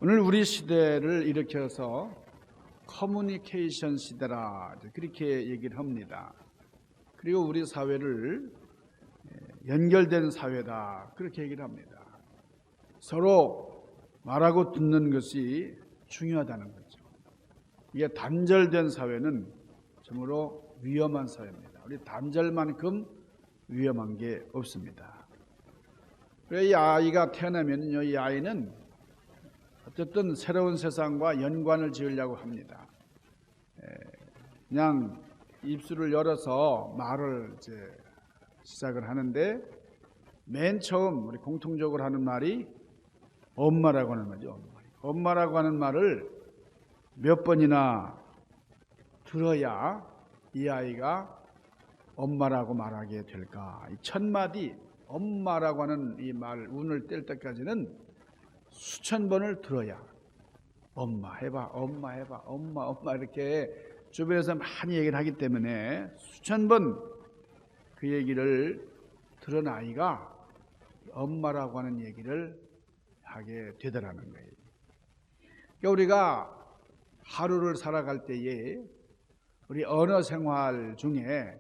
오늘 우리 시대를 일으켜서 커뮤니케이션 시대라 그렇게 얘기를 합니다. 그리고 우리 사회를 연결된 사회다 그렇게 얘기를 합니다. 서로 말하고 듣는 것이 중요하다는 거죠. 이게 단절된 사회는 정말로 위험한 사회입니다. 우리 단절만큼 위험한 게 없습니다. 이 아이가 태어나면요, 이 아이는 어쨌든 새로운 세상과 연관을 지으려고 합니다. 그냥 입술을 열어서 말을 시작을 하는데 맨 처음 우리 공통적으로 하는 말이 엄마라고 하는 거죠. 엄마라고 하는 말을 몇 번이나 들어야 이 아이가 엄마라고 말하게 될까? 첫 마디 엄마라고 하는 이 말 운을 뗄 때까지는 수천 번을 들어야 엄마 해봐, 엄마 해봐, 엄마 이렇게 주변에서 많이 얘기를 하기 때문에 수천 번 그 얘기를 들은 아이가 엄마라고 하는 얘기를 하게 되더라는 거예요. 그러니까 우리가 하루를 살아갈 때에 우리 언어 생활 중에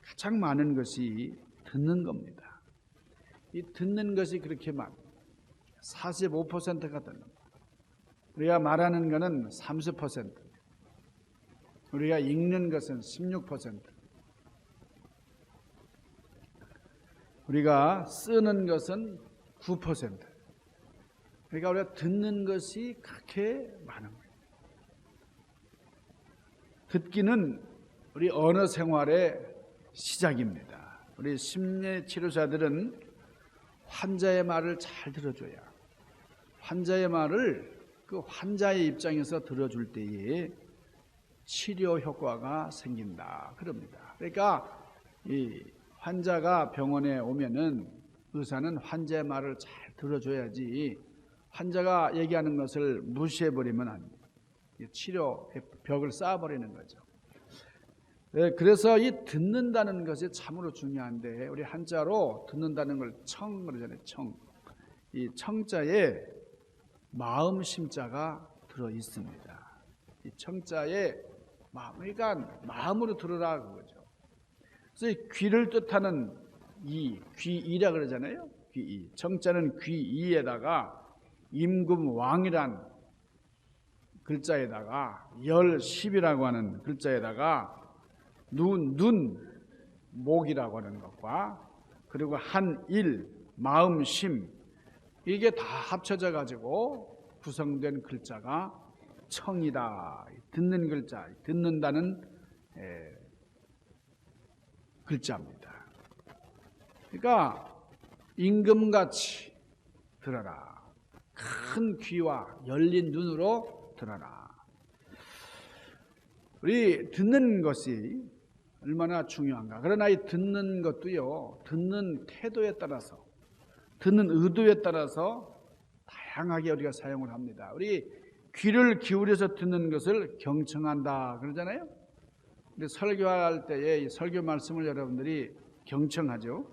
가장 많은 것이 듣는 겁니다. 이 듣는 것이 그렇게 많아요. 45%가 듣는 거예요. 우리가 말하는 것은 30%, 우리가 읽는 것은 16%, 우리가 쓰는 것은 9%. 그러니까 우리가 듣는 것이 그렇게 많은 거예요. 듣기는 우리 언어 생활의 시작입니다. 우리 심리치료사들은 환자의 말을 잘 들어줘야 환자의 말을 그 환자의 입장에서 들어줄 때에 치료 효과가 생긴다 그럽니다. 그러니까 이 환자가 병원에 오면은 의사는 환자의 말을 잘 들어줘야지 환자가 얘기하는 것을 무시해버리면 안 돼요. 치료의 벽을 쌓아버리는 거죠. 그래서 이 듣는다는 것이 참으로 중요한데 우리 한자로 듣는다는 걸 청 그러잖아요. 청. 이 청자에 마음 심자가 들어 있습니다. 이 청자에 그러니까 마음으로 들으라 그거죠. 그래서 이 귀를 뜻하는 귀이라 그러잖아요. 귀이. 청자는 귀이에다가 임금왕이란 글자에다가 열십이라고 하는 글자에다가 목이라고 하는 것과 그리고 한일, 마음심 이게 다 합쳐져 가지고 구성된 글자가 청이다. 듣는 글자, 듣는다는 글자입니다. 그러니까 임금같이 들어라. 큰 귀와 열린 눈으로 들어라. 우리 듣는 것이 얼마나 중요한가. 그러나 이 듣는 것도요, 듣는 태도에 따라서, 듣는 의도에 따라서 다양하게 우리가 사용을 합니다. 우리 귀를 기울여서 듣는 것을 경청한다 그러잖아요. 우리 설교할 때에 이 설교 말씀을 여러분들이 경청하죠.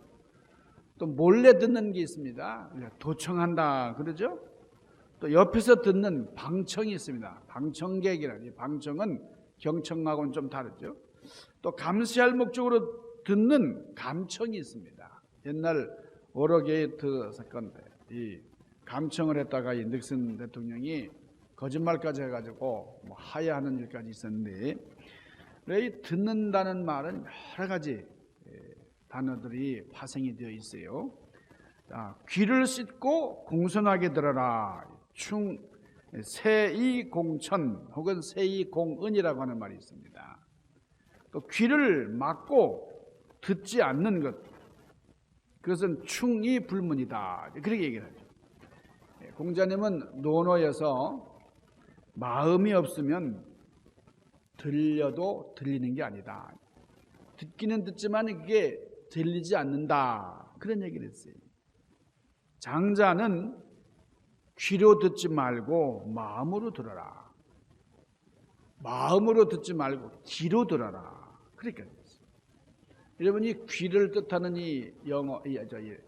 또 몰래 듣는 게 있습니다. 도청한다 그러죠. 또 옆에서 듣는 방청이 있습니다. 방청객이라니. 방청은 경청하고는 좀 다르죠. 또 감시할 목적으로 듣는 감청이 있습니다. 옛날 워터게이트 사건 때 이 감청을 했다가 이 닉슨 대통령이 거짓말까지 해가지고 하야하는 일까지 있었는데, 이 듣는다는 말은 여러 가지 단어들이 파생이 되어 있어요. 귀를 씻고 공손하게 들어라. 세이공천 혹은 세이공은이라고 하는 말이 있습니다. 또 귀를 막고 듣지 않는 것, 그것은 충이 불문이다 그렇게 얘기를 하죠. 공자님은 논어에서 마음이 없으면 들려도 들리는 게 아니다. 듣기는 듣지만 그게 들리지 않는다 그런 얘기를 했어요. 장자는 귀로 듣지 말고 마음으로 들어라. 마음으로 듣지 말고 귀로 들어라. 그러니까 여러분이 귀를 뜻하는 이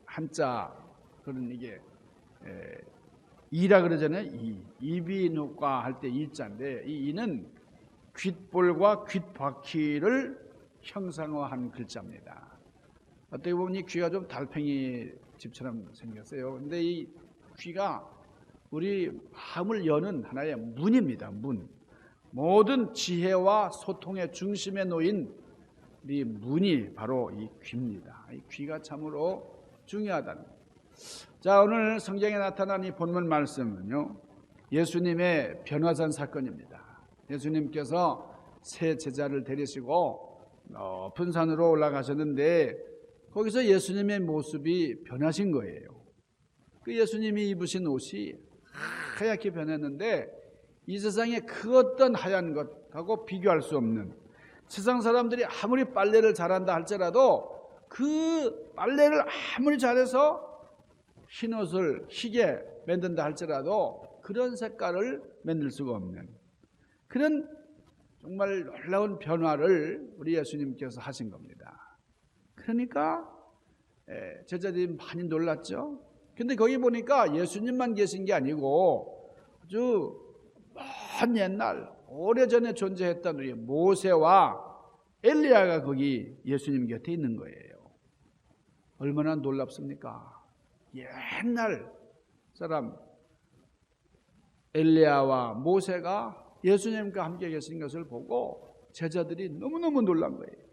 한자 그런 이게 이라 그러잖아요. 이비인후과 할 때 이자인데 이 이는 귓볼과 귓바퀴를 형상화한 글자입니다. 어떻게 보면 이 귀가 좀 달팽이 집처럼 생겼어요. 근데 이 귀가 우리 마음을 여는 하나의 문입니다. 문. 모든 지혜와 소통의 중심에 놓인 이 문이 바로 이 귀입니다. 이 귀가 참으로 중요하다는 거예요. 자, 오늘 성경에 나타난 이 본문 말씀은요, 예수님의 변화산 사건입니다. 예수님께서 새 제자를 데리시고 높은 산으로 올라가셨는데 거기서 예수님의 모습이 변하신 거예요. 그 예수님이 입으신 옷이 하얗게 변했는데 이 세상에 그 어떤 하얀 것하고 비교할 수 없는, 세상 사람들이 아무리 빨래를 잘한다 할지라도 그 빨래를 아무리 잘해서 흰옷을 희게 만든다 할지라도 그런 색깔을 만들 수가 없는 그런 정말 놀라운 변화를 우리 예수님께서 하신 겁니다. 그러니까 제자들이 많이 놀랐죠. 근데 거기 보니까 예수님만 계신 게 아니고 아주 먼 옛날 오래전에 존재했던 우리 모세와 엘리야가 거기 예수님 곁에 있는 거예요. 얼마나 놀랍습니까? 옛날 사람 엘리야와 모세가 예수님과 함께 계신 것을 보고 제자들이 너무너무 놀란 거예요.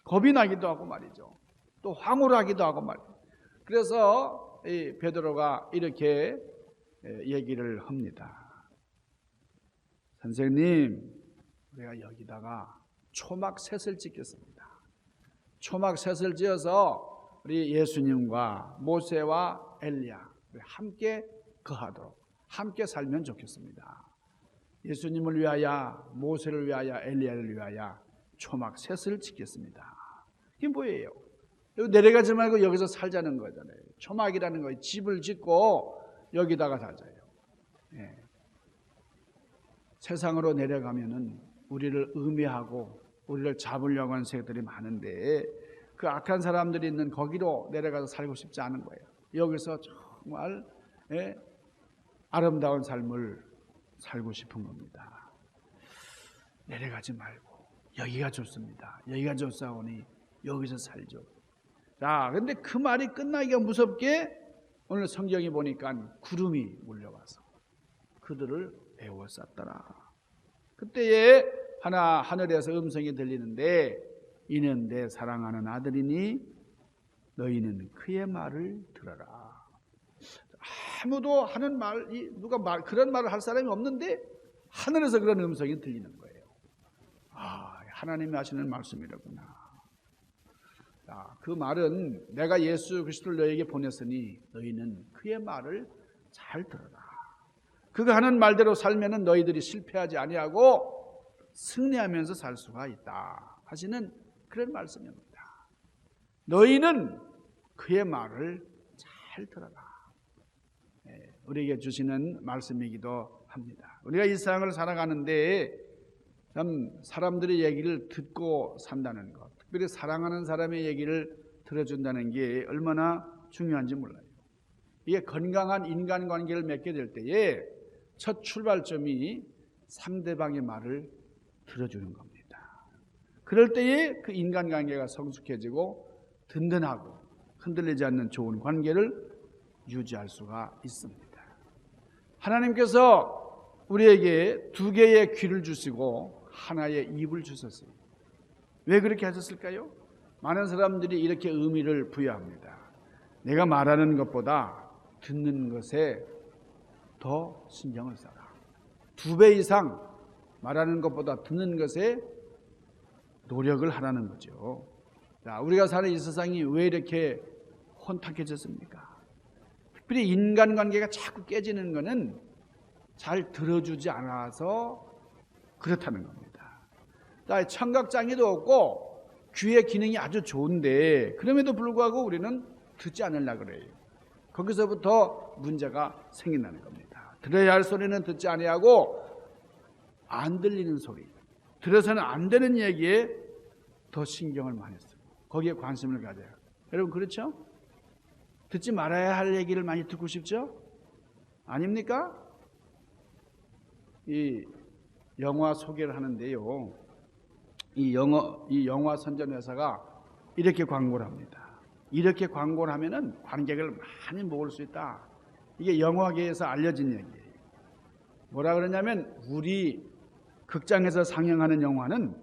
겁이 나기도 하고 말이죠. 또 황홀하기도 하고 말이죠. 그래서 이 베드로가 이렇게 얘기를 합니다. 선생님, 우리가 여기다가 초막셋을 짓겠습니다. 초막셋을 지어서 우리 예수님과 모세와 엘리야 함께 거하도록 함께 살면 좋겠습니다. 예수님을 위하여, 모세를 위하여, 엘리야를 위하여 초막셋을 짓겠습니다. 이게 뭐예요? 여기 내려가지 말고 여기서 살자는 거잖아요. 초막이라는 거예요. 집을 짓고 여기다가 살자요. 예. 세상으로 내려가면은 우리를 음해하고 우리를 잡으려고 하는 새들이 많은데 그 악한 사람들이 있는 거기로 내려가서 살고 싶지 않은 거예요. 여기서 정말 아름다운 삶을 살고 싶은 겁니다. 내려가지 말고 여기가 좋습니다. 여기가 좋사오니 여기서 살죠. 자, 근데 그 말이 끝나기가 무섭게 오늘 성경이 보니까 구름이 몰려와서 그들을 에워쌌더라. 그때에 하늘에서 음성이 들리는데 이는 내 사랑하는 아들이니 너희는 그의 말을 들어라. 아무도 하는 그런 말을 할 사람이 없는데 하늘에서 그런 음성이 들리는 거예요. 하나님이 하시는 말씀이라구나. 그 말은 내가 예수 그리스도를 너에게 보냈으니 너희는 그의 말을 잘 들어라. 그가 하는 말대로 살면은 너희들이 실패하지 아니하고 승리하면서 살 수가 있다 하시는 그런 말씀입니다. 너희는 그의 말을 잘 들어라. 우리에게 주시는 말씀이기도 합니다. 우리가 이 세상을 살아가는데 참 사람들의 얘기를 듣고 산다는 것, 특별히 사랑하는 사람의 얘기를 들어준다는 게 얼마나 중요한지 몰라요. 이게 건강한 인간관계를 맺게 될 때에 첫 출발점이 상대방의 말을 들어주는 겁니다. 그럴 때에 그 인간관계가 성숙해지고 든든하고 흔들리지 않는 좋은 관계를 유지할 수가 있습니다. 하나님께서 우리에게 두 개의 귀를 주시고 하나의 입을 주셨어요. 왜 그렇게 하셨을까요? 많은 사람들이 이렇게 의미를 부여합니다. 내가 말하는 것보다 듣는 것에 더 신경을 써라. 2배 이상 말하는 것보다 듣는 것에 노력을 하라는 거죠. 자, 우리가 사는 이 세상이 왜 이렇게 혼탁해졌습니까? 특별히 인간관계가 자꾸 깨지는 것은 잘 들어주지 않아서 그렇다는 겁니다. 자, 청각장애도 없고 귀의 기능이 아주 좋은데 그럼에도 불구하고 우리는 듣지 않으려고 그래요. 거기서부터 문제가 생긴다는 겁니다. 들어야 할 소리는 듣지 아니하고 안 들리는 소리, 들어서는 안 되는 얘기에 더 신경을 많이 쓰고 거기에 관심을 가져요. 여러분 그렇죠? 듣지 말아야 할 얘기를 많이 듣고 싶죠? 아닙니까? 이 영화 소개를 하는데요. 이 영화 선전 회사가 이렇게 광고를 합니다. 이렇게 광고를 하면은 관객을 많이 모을 수 있다. 이게 영화계에서 알려진 얘기예요. 뭐라 그러냐면 우리 극장에서 상영하는 영화는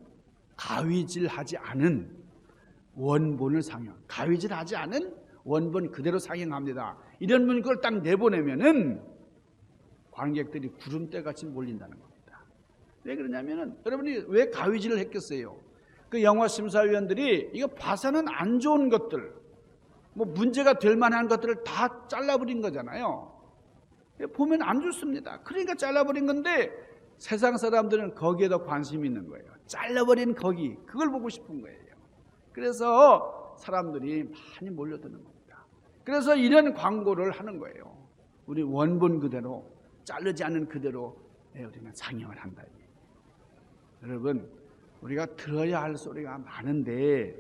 가위질하지 않은 원본을 가위질하지 않은 원본 그대로 상영합니다. 이런 문구를 딱 내보내면은 관객들이 구름대같이 몰린다는 겁니다. 왜 그러냐면은 여러분이 왜 가위질을 했겠어요? 그 영화 심사위원들이 이거 봐서는 안 좋은 것들, 뭐 문제가 될 만한 것들을 다 잘라버린 거잖아요. 보면 안 좋습니다. 그러니까 잘라버린 건데 세상 사람들은 거기에 더 관심이 있는 거예요. 잘라버린 거기, 그걸 보고 싶은 거예요. 그래서 사람들이 많이 몰려드는 겁니다. 그래서 이런 광고를 하는 거예요. 우리 원본 그대로, 자르지 않은 그대로 우리가 상영을 한다. 여러분, 우리가 들어야 할 소리가 많은데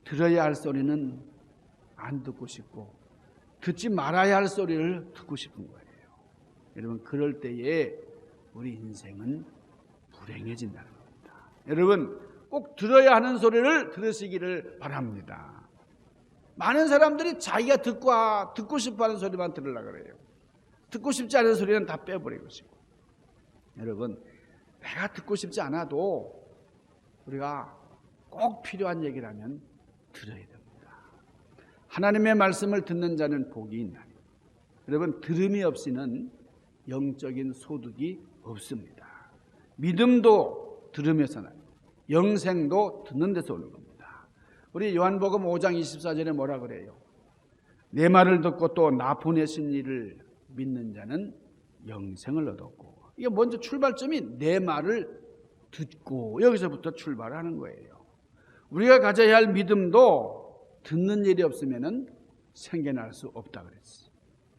들어야 할 소리는 안 듣고 싶고 듣지 말아야 할 소리를 듣고 싶은 거예요. 여러분, 그럴 때에 우리 인생은 불행해진다는 겁니다. 여러분, 꼭 들어야 하는 소리를 들으시기를 바랍니다. 많은 사람들이 자기가 듣고 싶어하는 소리만 들으려고 그래요. 듣고 싶지 않은 소리는 다 빼버리고 싶고. 여러분, 내가 듣고 싶지 않아도 우리가 꼭 필요한 얘기라면 들어야 됩니다. 하나님의 말씀을 듣는 자는 복이 있나니. 여러분, 들음이 없이는 영적인 소득이 없습니다. 믿음도 들음에서 나요. 영생도 듣는 데서 오는 겁니다. 우리 요한복음 5장 24절에 뭐라 그래요? 내 말을 듣고 또 나 보내신 이를 믿는 자는 영생을 얻었고. 이게 먼저 출발점이 내 말을 듣고, 여기서부터 출발하는 거예요. 우리가 가져야 할 믿음도 듣는 일이 없으면 생겨날 수 없다 그랬어요.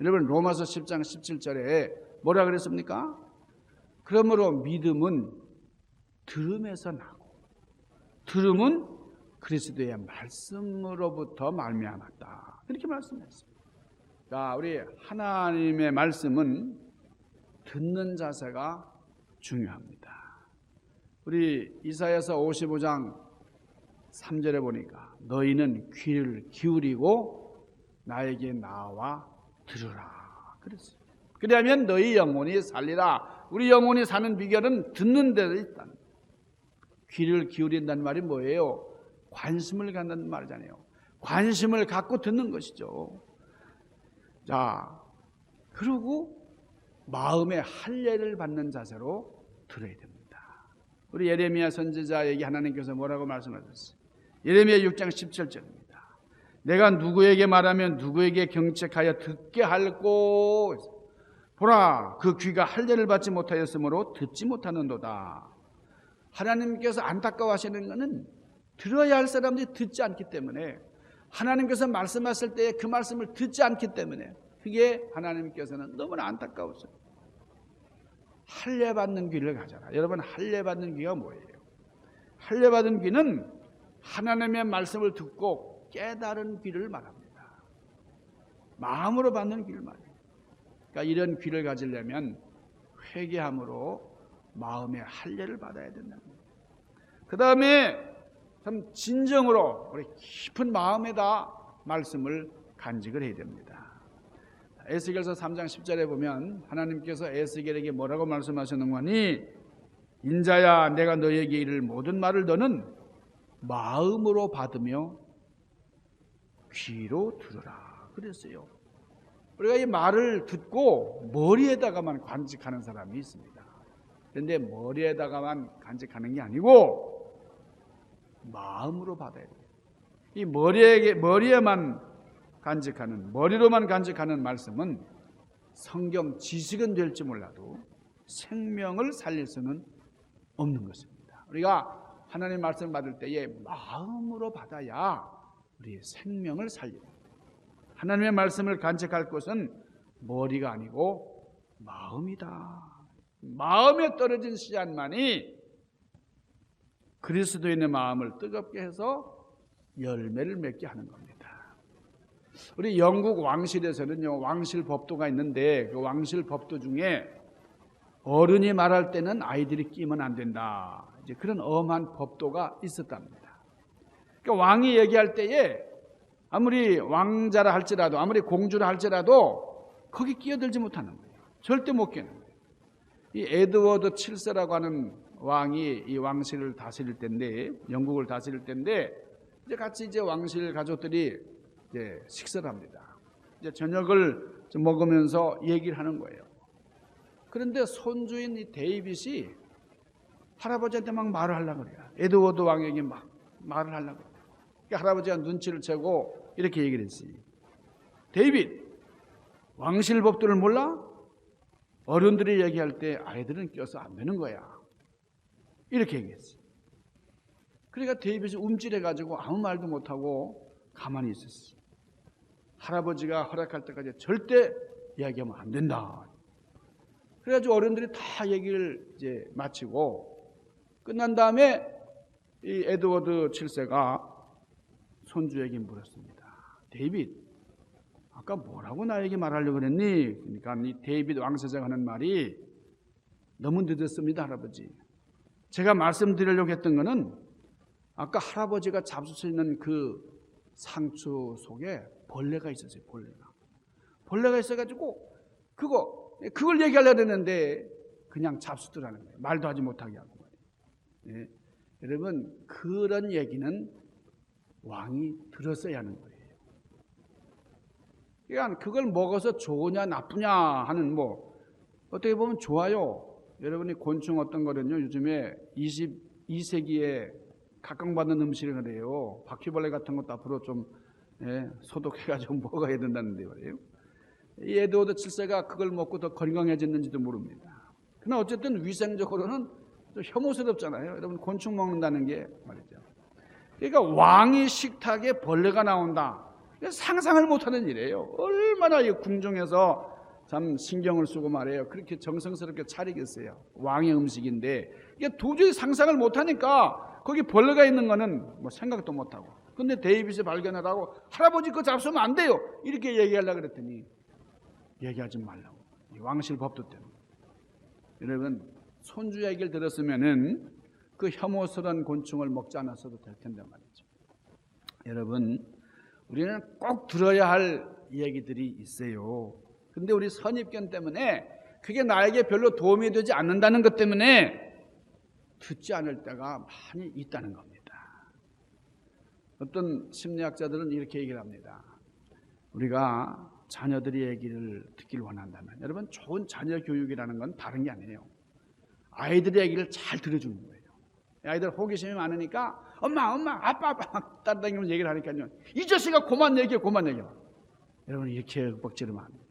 여러분, 로마서 10장 17절에 뭐라 그랬습니까? 그러므로 믿음은 들음에서 나고 들음은 그리스도의 말씀으로부터 말미암았다. 이렇게 말씀했습니다. 자, 우리 하나님의 말씀은 듣는 자세가 중요합니다. 우리 이사야서 55장 3절에 보니까 너희는 귀를 기울이고 나에게 나와 들으라 그랬어요. 그러면 너희 영혼이 살리라. 우리 영혼이 사는 비결은 듣는 데에 있다. 귀를 기울인다는 말이 뭐예요? 관심을 갖는 말이잖아요. 관심을 갖고 듣는 것이죠. 자, 그리고 마음의 할례를 받는 자세로 들어야 됩니다. 우리 예레미야 선지자에게 하나님께서 뭐라고 말씀하셨어요? 예레미야 6장 17절입니다. 내가 누구에게 말하면 누구에게 경책하여 듣게 할꼬. 보라, 그 귀가 할례를 받지 못하였으므로 듣지 못하는도다. 하나님께서 안타까워하시는 것은 들어야 할 사람들이 듣지 않기 때문에, 하나님께서 말씀하실 때에 그 말씀을 듣지 않기 때문에, 그게 하나님께서는 너무나 안타까우세요. 할례 받는 귀를 가져라. 여러분, 할례 받는 귀가 뭐예요? 할례 받은 귀는 하나님의 말씀을 듣고 깨달은 귀를 말합니다. 마음으로 받는 귀를 말해요. 그러니까 이런 귀를 가지려면 회개함으로 마음의 할례를 받아야 된다는 거예요. 그 다음에 참 진정으로 우리 깊은 마음에다 말씀을 간직을 해야 됩니다. 에스겔서 3장 10절에 보면 하나님께서 에스겔에게 뭐라고 말씀하셨는가니, 인자야 내가 너에게 이를 모든 말을 너는 마음으로 받으며 귀로 들으라 그랬어요. 우리가 이 말을 듣고 머리에다가만 간직하는 사람이 있습니다. 그런데 머리에다가만 간직하는 게 아니고 마음으로 받아야 돼요. 이 머리에만 간직하는, 머리로만 간직하는 말씀은 성경 지식은 될지 몰라도 생명을 살릴 수는 없는 것입니다. 우리가 하나님 말씀을 받을 때에 마음으로 받아야 우리의 생명을 살립니다. 하나님의 말씀을 간직할 것은 머리가 아니고 마음이다. 마음에 떨어진 씨앗만이 그리스도인의 마음을 뜨겁게 해서 열매를 맺게 하는 겁니다. 우리 영국 왕실에서는요, 왕실 법도가 있는데 그 왕실 법도 중에 어른이 말할 때는 아이들이 끼면 안 된다. 이제 그런 엄한 법도가 있었답니다. 그러니까 왕이 얘기할 때에 아무리 왕자라 할지라도, 아무리 공주라 할지라도 거기 끼어들지 못하는 거예요. 절대 못 끼는 거예요. 이 에드워드 7세라고 하는 왕이 이 왕실을 다스릴 때인데, 영국을 다스릴 때인데, 이제 같이 이제 왕실 가족들이 이제 식사를 합니다. 이제 저녁을 먹으면서 얘기를 하는 거예요. 그런데 손주인 이 데이빗이 할아버지한테 막 말을 하려고 그래요. 에드워드 왕에게 막 말을 하려고 그래요. 그러니까 할아버지가 눈치를 채고 이렇게 얘기를 했어요. 데이빗, 왕실 법도를 몰라? 어른들이 얘기할 때 아이들은 껴서 안 되는 거야. 이렇게 얘기했어요. 그러니까 데이빗이 움찔해가지고 아무 말도 못하고 가만히 있었어요. 할아버지가 허락할 때까지 절대 이야기하면 안 된다. 그래가지고 어른들이 다 얘기를 이제 마치고 끝난 다음에 이 에드워드 7세가 손주에게 물었습니다. 데이빗, 아까 뭐라고 나에게 말하려고 그랬니? 그러니까 이 데이빗 왕세자가 하는 말이 너무 늦었습니다, 할아버지. 제가 말씀드리려고 했던 거는 아까 할아버지가 잡술 수 있는 그 상추 속에 벌레가 있었어요. 벌레가 있어가지고 그걸 얘기하려고 했는데 그냥 잡수더라는 거예요. 말도 하지 못하게 하고 말이에요. 예. 여러분, 그런 얘기는 왕이 들었어야 하는 거예요. 그러니까 그걸 먹어서 좋으냐 나쁘냐 하는 어떻게 보면 좋아요. 여러분이 곤충 어떤 거는요, 요즘에 22세기에 각광받는 음식을 해요. 바퀴벌레 같은 것도 앞으로 좀 소독해가지고 먹어야 된다는데 말이에요. 이 에드워드 7세가 그걸 먹고 더 건강해졌는지도 모릅니다. 그러나 어쨌든 위생적으로는 좀 혐오스럽잖아요. 여러분, 곤충 먹는다는 게 말이죠. 그러니까 왕이 식탁에 벌레가 나온다. 상상을 못하는 일이에요. 얼마나 이 궁정에서 참 신경을 쓰고 말해요. 그렇게 정성스럽게 차리겠어요. 왕의 음식인데 이게 도저히 상상을 못하니까 거기 벌레가 있는 거는 생각도 못하고. 근데 데이빗이 발견하라고 할아버지 그거 잡수면 안 돼요. 이렇게 얘기하려고 그랬더니 얘기하지 말라고. 이 왕실 법도 때문에. 여러분, 손주 얘기를 들었으면은 그 혐오스러운 곤충을 먹지 않았어도 될 텐데 말이죠. 여러분, 우리는 꼭 들어야 할 얘기들이 있어요. 근데 우리 선입견 때문에 그게 나에게 별로 도움이 되지 않는다는 것 때문에 듣지 않을 때가 많이 있다는 겁니다. 어떤 심리학자들은 이렇게 얘기를 합니다. 우리가 자녀들이 얘기를 듣기를 원한다면, 여러분, 좋은 자녀 교육이라는 건 다른 게 아니에요. 아이들의 얘기를 잘 들어주는 거예요. 아이들 호기심이 많으니까 엄마, 아빠 따라다니면서 얘기를 하니까요, 이 자식아 그만 얘기해. 여러분, 이렇게 윽박지르면 안 돼요.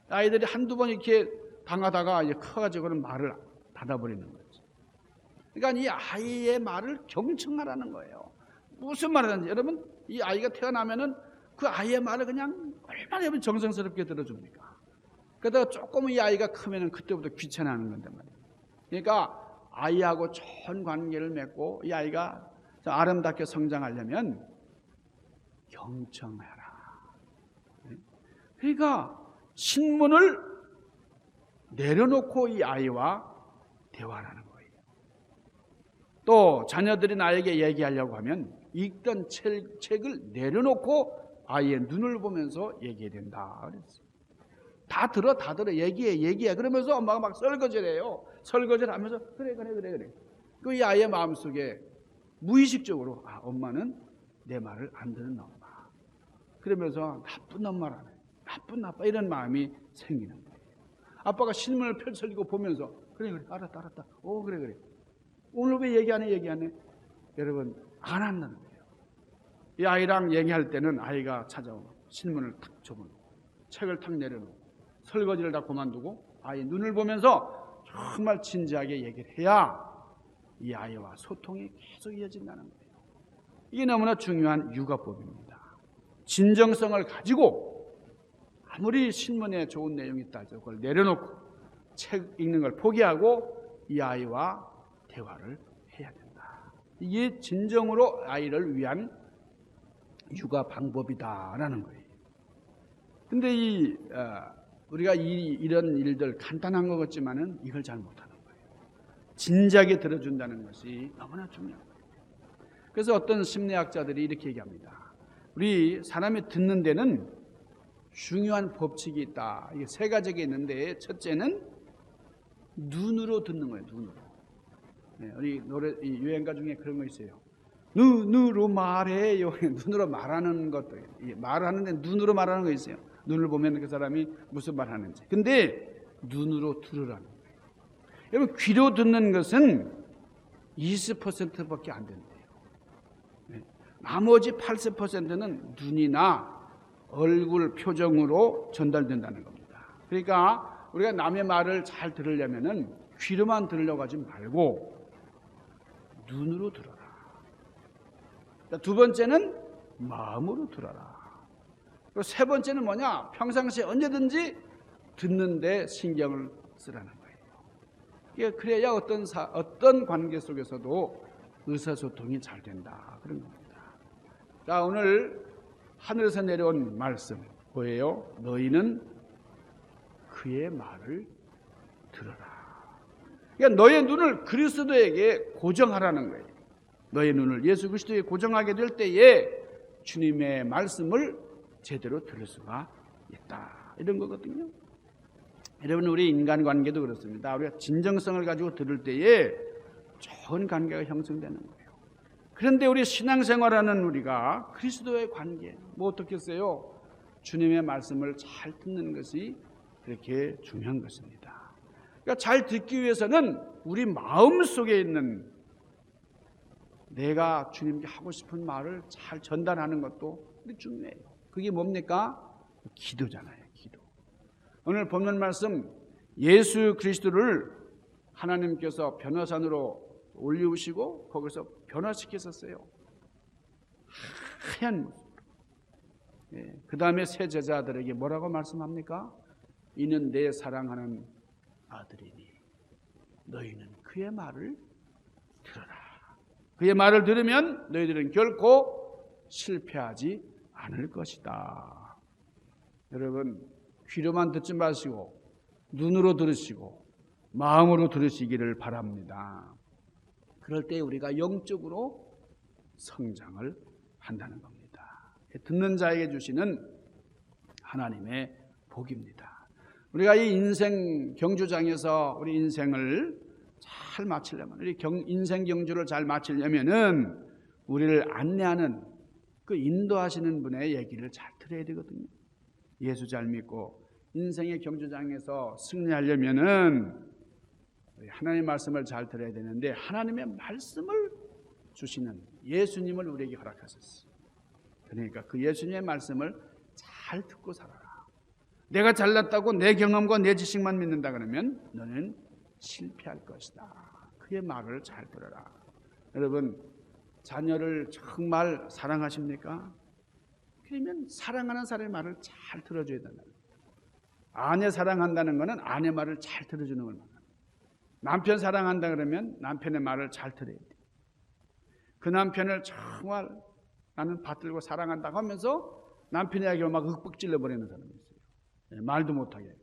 아이들이 한두 번 이렇게 당하다가 이제 커가지고는 말을 닫아버리는 거죠. 그러니까 이 아이의 말을 경청하라는 거예요. 무슨 말을 하는지. 여러분, 이 아이가 태어나면은 그 아이의 말을 그냥 얼마나 여러분 정성스럽게 들어줍니까? 그러다가 조금 이 아이가 크면은 그때부터 귀찮아하는 건데 말이에요. 그러니까 아이하고 좋은 관계를 맺고 이 아이가 아름답게 성장하려면 경청해라. 그러니까 신문을 내려놓고 이 아이와 대화하는 거예요. 또 자녀들이 나에게 얘기하려고 하면 읽던 책을 내려놓고 아이의 눈을 보면서 얘기해야 된다 그랬어요. 다 들어 얘기해 그러면서 엄마가 막 설거지를 하면서 그래 그 이 아이의 마음속에 무의식적으로 엄마는 내 말을 안 듣는 엄마, 그러면서 나쁜 엄마라네, 나쁜 아빠, 이런 마음이 생기는 거예요. 아빠가 신문을 펼쳐지고 보면서 그래 알았다 그래 오늘 왜 얘기 안 해? 여러분, 안 한다는 거예요. 이 아이랑 얘기할 때는 아이가 찾아오면 신문을 탁 접어놓고 책을 탁 내려놓고 설거지를 다 그만두고 아이 눈을 보면서 정말 진지하게 얘기를 해야 이 아이와 소통이 계속 이어진다는 거예요. 이게 너무나 중요한 육아법입니다. 진정성을 가지고 아무리 신문에 좋은 내용이 있다 해도 그걸 내려놓고 책 읽는 걸 포기하고 이 아이와 대화를 해야 된다. 이게 진정으로 아이를 위한 육아 방법이다라는 거예요. 근데 우리가 이런 일들 간단한 것 같지만은 이걸 잘 못하는 거예요. 진지하게 들어준다는 것이 너무나 중요한 거예요. 그래서 어떤 심리학자들이 이렇게 얘기합니다. 우리 사람이 듣는 데는 중요한 법칙이 있다. 이게 세 가지가 있는데 첫째는 눈으로 듣는 거예요. 눈으로. 네, 우리 노래 유행가 중에 그런 거 있어요. 눈으로 말해요. 눈으로 말하는 것도 말하는데 눈으로 말하는 거 있어요. 눈을 보면 그 사람이 무슨 말 하는지. 근데 눈으로 들으라는 거예요. 여러분 귀로 듣는 것은 20%밖에 안 된대요. 네. 나머지 80%는 눈이나 얼굴 표정으로 전달된다는 겁니다. 그러니까 우리가 남의 말을 잘 들으려면은 귀로만 들으려고 하지 말고 눈으로 들어라. 두 번째는 마음으로 들어라. 그리고 세 번째는 뭐냐? 평상시에 언제든지 듣는데 신경을 쓰라는 거예요. 그래야 어떤 관계 속에서도 의사소통이 잘 된다. 그런 겁니다. 자, 오늘 하늘에서 내려온 말씀 뭐예요? 너희는 그의 말을 들어라. 그러니까 너의 눈을 그리스도에게 고정하라는 거예요. 너의 눈을 예수 그리스도에 고정하게 될 때에 주님의 말씀을 제대로 들을 수가 있다. 이런 거거든요. 여러분 우리 인간관계도 그렇습니다. 우리가 진정성을 가지고 들을 때에 좋은 관계가 형성되는 거예요. 그런데 우리 신앙생활하는 우리가 그리스도의 관계 뭐 어떻겠어요? 주님의 말씀을 잘 듣는 것이 그렇게 중요한 것입니다. 그러니까 잘 듣기 위해서는 우리 마음 속에 있는 내가 주님께 하고 싶은 말을 잘 전달하는 것도 중요해요. 그게 뭡니까? 기도잖아요. 기도. 오늘 본문 말씀 예수 그리스도를 하나님께서 변화산으로 올리우시고 거기서 변화시키셨어요. 하얀 모습. 그 다음에 세 제자들에게 뭐라고 말씀합니까? 이는 내 사랑하는 아들이니 너희는 그의 말을 들어라. 그의 말을 들으면 너희들은 결코 실패하지 않을 것이다. 여러분 귀로만 듣지 마시고 눈으로 들으시고 마음으로 들으시기를 바랍니다. 그럴 때 우리가 영적으로 성장을 한다는 겁니다. 듣는 자에게 주시는 하나님의 복입니다. 우리가 이 인생 경주장에서 우리 인생을 잘 마치려면 우리 인생 경주를 잘 마치려면은 우리를 안내하는 그 인도하시는 분의 얘기를 잘 들어야 되거든요. 예수 잘 믿고 인생의 경주장에서 승리하려면은 하나님의 말씀을 잘 들어야 되는데 하나님의 말씀을 주시는 예수님을 우리에게 허락하셨어요. 그러니까 그 예수님의 말씀을 잘 듣고 살아라. 내가 잘났다고 내 경험과 내 지식만 믿는다 그러면 너는 실패할 것이다. 그의 말을 잘 들어라. 여러분 자녀를 정말 사랑하십니까? 그러면 사랑하는 사람의 말을 잘 들어줘야 된다. 아내 사랑한다는 것은 아내 말을 잘 들어주는 걸 말합니다. 남편 사랑한다 그러면 남편의 말을 잘 들어야 돼. 그 남편을 정말 나는 받들고 사랑한다고 하면서 남편에게 막 윽박 찔러버리는 사람이 있어요. 말도 못하게.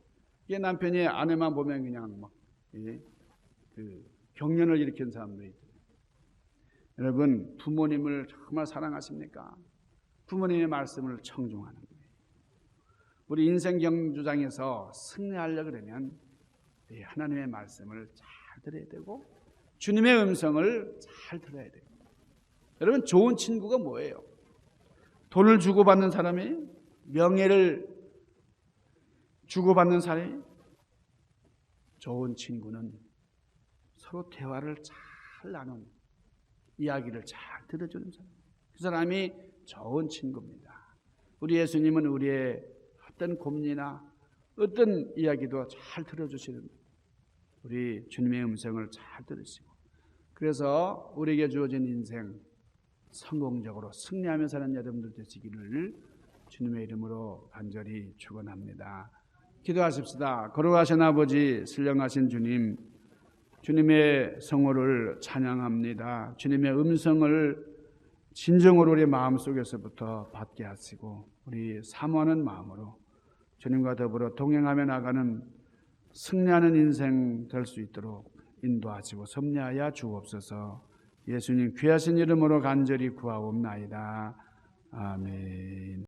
이게 남편이 아내만 보면 그냥 막 경련을 일으키는 사람들이 있어요. 여러분 부모님을 정말 사랑하십니까? 부모님의 말씀을 청중하는 거예요. 우리 인생 경주장에서 승리하려고 그러면 하나님의 말씀을 잘 들어야 되고 주님의 음성을 잘 들어야 돼요. 여러분 좋은 친구가 뭐예요? 돈을 주고받는 사람이? 명예를 주고받는 사람이? 좋은 친구는 서로 대화를 잘 나누는 이야기를 잘 들어주는 사람. 그 사람이 좋은 친구입니다. 우리 예수님은 우리의 어떤 고민이나 어떤 이야기도 잘 들어주시는 우리 주님의 음성을 잘 들으시고 그래서 우리에게 주어진 인생 성공적으로 승리하며 사는 여러분들 되시기를 주님의 이름으로 간절히 축원합니다. 기도하십시다. 거룩하신 아버지, 신령하신 주님, 주님의 성호를 찬양합니다. 주님의 음성을 진정으로 우리 마음속에서부터 받게 하시고 우리 사모하는 마음으로 주님과 더불어 동행하며 나가는 승리하는 인생 될 수 있도록 인도하시고 섭리하여 주옵소서. 예수님 귀하신 이름으로 간절히 구하옵나이다. 아멘.